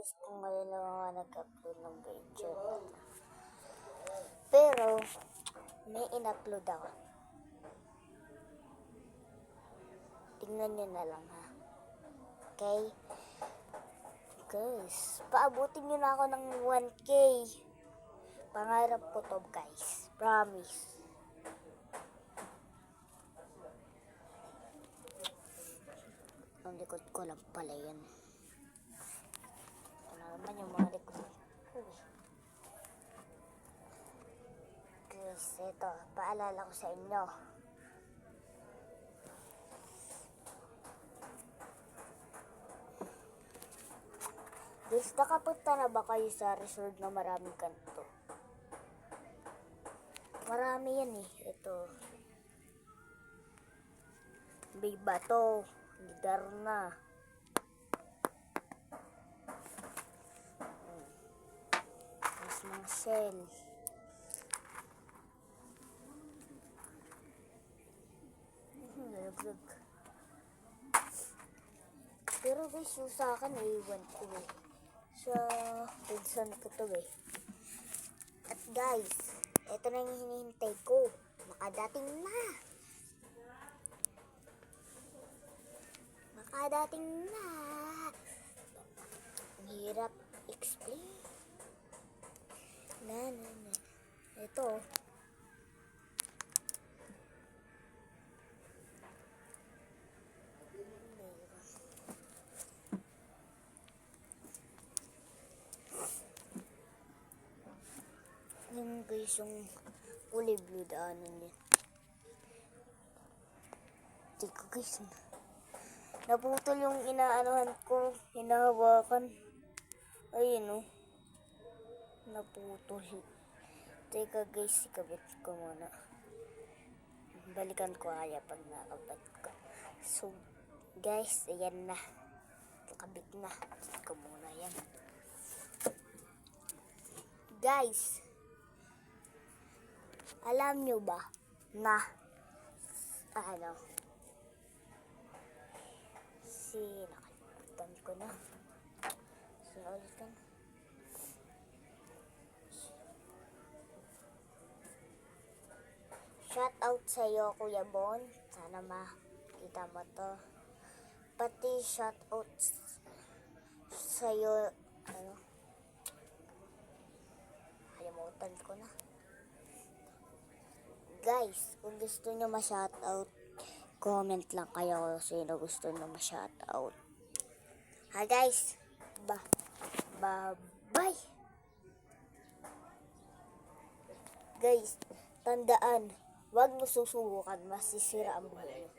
guys kung ngayon lang ako nag-upload ng video. Pero, may in-upload ako. Tingnan nyo na lang ha. Okay? Guys, paabutin nyo na ako ng 1K. Pangarap ko to guys. Promise. Ang likod ko lang pala yan. Ano naman yung mga likod ko. Guys, ito. Paalala ko sa inyo. Guys, nakapunta na ba kayo sa resort na maraming kanto? Marami yan eh. Ito. May bato. Lidar na. Mas mga shell. Nalaglag. Pero guys, yung sa akin naiwan ko eh. Sa pinsan ko to eh. At guys, ito na yung hinihintay ko. Makadating na. Makadating na. Ang hirap explain. Na. Ito. Yung guys, yung kulay blue daanan niya. Tika guys, naputol yung inaanuhan ko, hinahawakan. Ayun oh. Naputol. Teka guys, ikabit ko muna. Balikan ko kaya pag nakabit ko. So guys, ayan na. Nakabit na. Ikabit ko muna yan. Guys, alam nyo ba na nakalimutan ko na. Ulitin. Shout out sa iyo Kuya Bon. Sana makita mo to. Pati shout out sa iyo kalimutan ko na. Guys, kung gusto nyo ma-shoutout, comment lang kayo kung sino gusto nyo ma-shoutout. Ha guys, bye. Guys, tandaan, wag mo susubukan, masisira ang buhay.